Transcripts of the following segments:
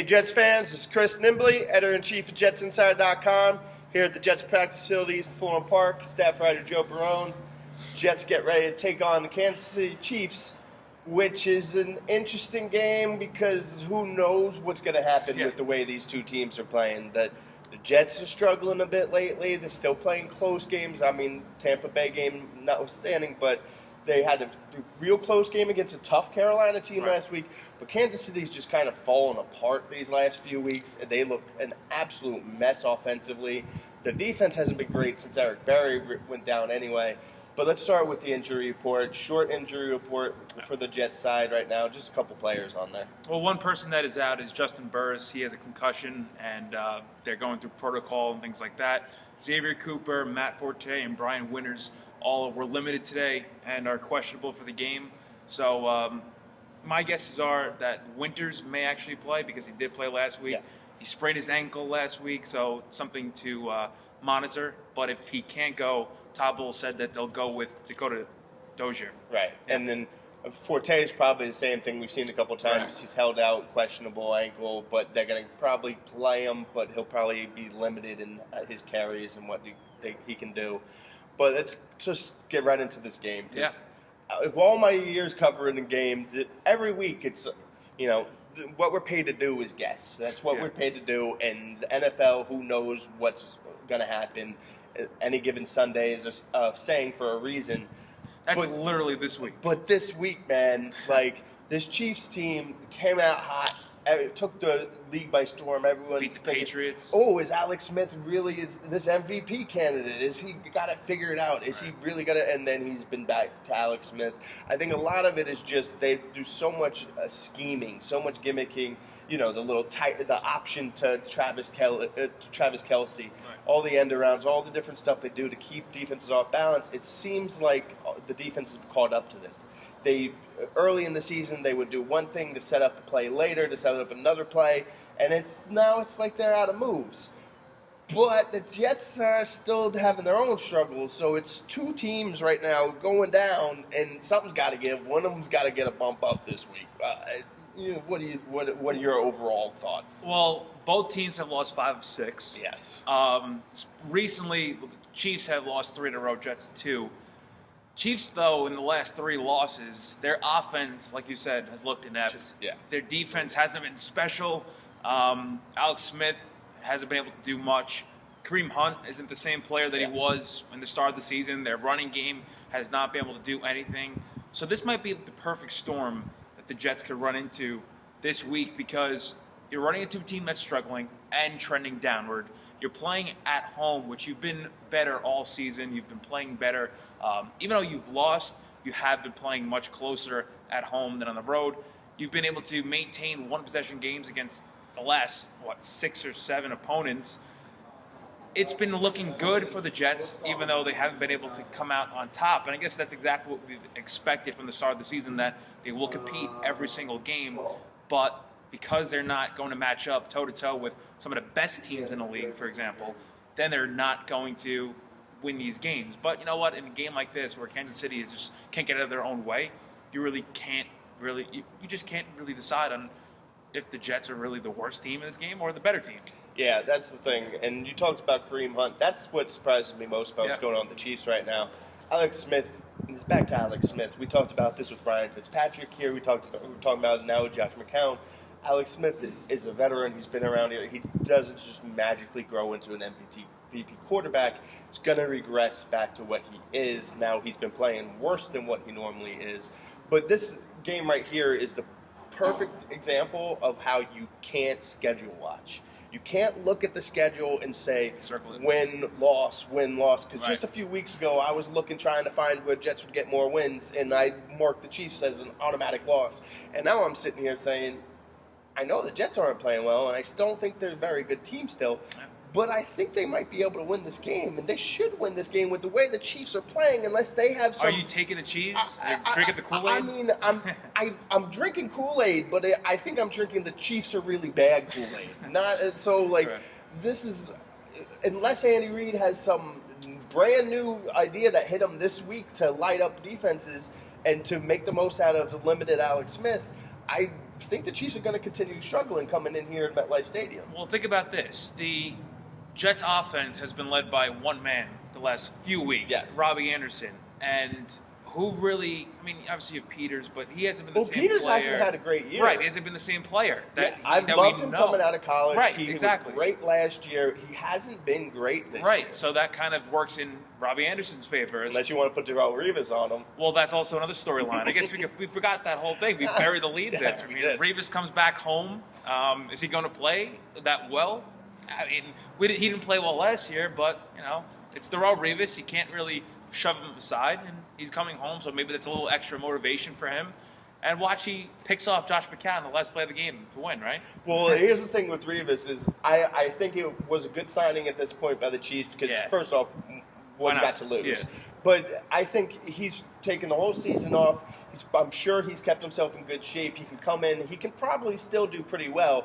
Hey Jets fans, this is Chris Nimbley, editor-in-chief of JetsInsider.com, here at the Jets practice facilities in Fulham Park. Staff writer Joe Barone. Jets get ready to take on the Kansas City Chiefs, which is an interesting game because who knows what's going to happen with the way these two teams are playing. The Jets are struggling a bit lately. They're still playing close games. I mean, Tampa Bay game notwithstanding, but they had a real close game against a tough Carolina team last week. But Kansas City's just kind of fallen apart these last few weeks. They look an absolute mess offensively. The defense hasn't been great since Eric Berry went down anyway. But let's start with the injury report. Short injury report for the Jets side right now. Just a couple players on there. Well, one person that is out is Justin Burris. He has a concussion, and they're going through protocol and things like that. Xavier Cooper, Matt Forte, and Brian Winters all were limited today and are questionable for the game. So my guesses are that Winters may actually play because he did play last week. Yeah. He sprained his ankle last week, so something to monitor. But if he can't go, Todd Bowles said that they'll go with Dakota Dozier. Right. Yeah. And then Forte is probably the same thing we've seen a couple times. Right. He's held out, questionable ankle, but they're going to probably play him, but he'll probably be limited in his carries and what he can do. But let's just get right into this game. Yeah. Of all my years covering the game, every week it's, what we're paid to do is guess. That's what we're paid to do. And the NFL, who knows what's going to happen. Any given Sunday is a saying for a reason. That's literally this week. But this week, man, this Chiefs team came out hot. It took the league by storm. Everyone's beat the Patriots. Oh, is Alex Smith really this MVP candidate? Is he got it figured out? Is he really going to? And then he's been back to Alex Smith. I think a lot of it is just they do so much scheming, so much gimmicking. The little the option to Travis Kelce, all the end arounds, all the different stuff they do to keep defenses off balance. It seems like the defense have caught up to this. Early in the season, they would do one thing to set up a play later, to set up another play, and it's like they're out of moves. But the Jets are still having their own struggles, so it's two teams right now going down, and something's got to give. One of them's got to get a bump up this week. What are your overall thoughts? Well, both teams have lost 5 of 6. Yes. Recently, the Chiefs have lost 3 in a row, Jets 2. Chiefs, though, in the last 3 losses, their offense, like you said, has looked inept. Their defense hasn't been special. Alex Smith hasn't been able to do much. Kareem Hunt isn't the same player that he was in the start of the season. Their running game has not been able to do anything. So this might be the perfect storm that the Jets could run into this week because you're running into a team that's struggling and trending downward. You're playing at home, which you've been better all season. You've been playing better. Even though you've lost, you have been playing much closer at home than on the road. You've been able to maintain one-possession games against the last, 6 or 7 opponents. It's been looking good for the Jets, even though they haven't been able to come out on top. And I guess that's exactly what we've expected from the start of the season, that they will compete every single game. But because they're not going to match up toe-to-toe with some of the best teams in the league, for example, then they're not going to win these games. But you know what? In a game like this, where Kansas City just can't get out of their own way, you just can't really decide on if the Jets are really the worst team in this game or the better team. Yeah, that's the thing. And you talked about Kareem Hunt. That's what surprises me most about what's going on with the Chiefs right now. Alex Smith, it's back to Alex Smith. We talked about this with Ryan Fitzpatrick here. We're talking about it now with Josh McCown. Alex Smith is a veteran. He's been around here. He doesn't just magically grow into an MVP quarterback. He's going to regress back to what he is. Now he's been playing worse than what he normally is. But this game right here is the perfect example of how you can't schedule watch. You can't look at the schedule and say win, loss. Because just a few weeks ago, I was trying to find where Jets would get more wins, and I marked the Chiefs as an automatic loss. And now I'm sitting here saying, I know the Jets aren't playing well, and I still don't think they're a very good team still. But I think they might be able to win this game, and they should win this game with the way the Chiefs are playing, unless they have some. Are you taking the cheese? Drinking the Kool-Aid? I mean, I'm drinking Kool-Aid, but I think I'm drinking the Chiefs are really bad Kool-Aid. This is unless Andy Reid has some brand new idea that hit him this week to light up defenses and to make the most out of the limited Alex Smith. I think the Chiefs are going to continue struggling coming in here at MetLife Stadium. Well, think about this. The Jets offense has been led by one man the last few weeks, yes. Robbie Anderson. And who really, I mean, obviously you have Peters, but he hasn't been the same Peters player. hasn't had a great year. Right, he hasn't been the same player. I've loved him coming out of college. Right, he exactly. was great last year. He hasn't been great this year. Right, so that kind of works in Robbie Anderson's favor. Unless you want to put Darrelle Revis on him. Well, that's also another storyline. I guess we forgot that whole thing. We buried the lead yes, there. We I mean, did. Revis comes back home. Is he going to play that well? I mean, he didn't play well last year, but, it's Darrelle Revis. You can't really shove him aside, and he's coming home, so maybe that's a little extra motivation for him. And watch, he picks off Josh McCown in the last play of the game to win, right? Well, here's the thing with Revis is I think it was a good signing at this point by the Chiefs because, first off, what he got to lose. Yeah. But I think he's taken the whole season off. I'm sure he's kept himself in good shape. He can come in. He can probably still do pretty well.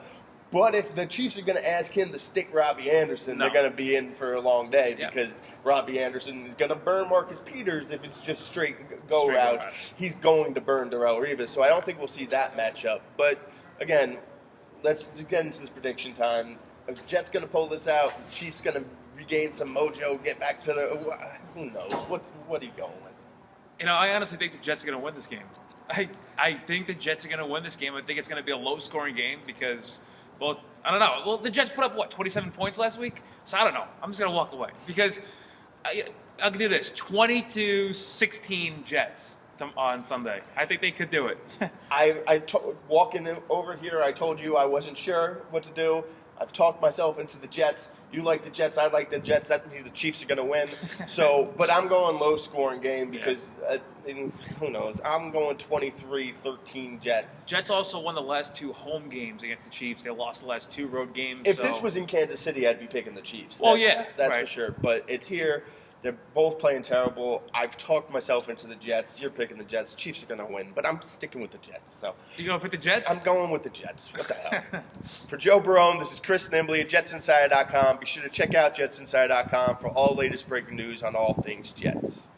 But if the Chiefs are going to ask him to stick Robbie Anderson, they're going to be in for a long day because Robbie Anderson is going to burn Marcus Peters if it's just straight go routes. He's going to burn Darrelle Revis. So I don't think we'll see that matchup. But, again, let's get into this prediction time. If the Jets going to pull this out, the Chiefs going to regain some mojo, get back to the – who knows? What are you going with? I honestly think the Jets are going to win this game. I think the Jets are going to win this game. I think it's going to be a low-scoring game because – well, I don't know. Well, the Jets put up, 27 points last week? So I don't know. I'm just going to walk away. Because I'll do this. 20-16 Jets on Sunday. I think they could do it. Walking over here, I told you I wasn't sure what to do. I've talked myself into the Jets. You like the Jets. I like the Jets. That means the Chiefs are going to win. But I'm going low-scoring game because who knows? I'm going 23-13 Jets. Jets also won the last 2 home games against the Chiefs. They lost the last 2 road games. If this was in Kansas City, I'd be picking the Chiefs. That's for sure. But it's here. They're both playing terrible. I've talked myself into the Jets. You're picking the Jets. Chiefs are going to win, but I'm sticking with the Jets. So you going to pick the Jets? I'm going with the Jets. What the hell? For Joe Barone, this is Chris Nimbley at JetsInsider.com. Be sure to check out JetsInsider.com for all latest breaking news on all things Jets.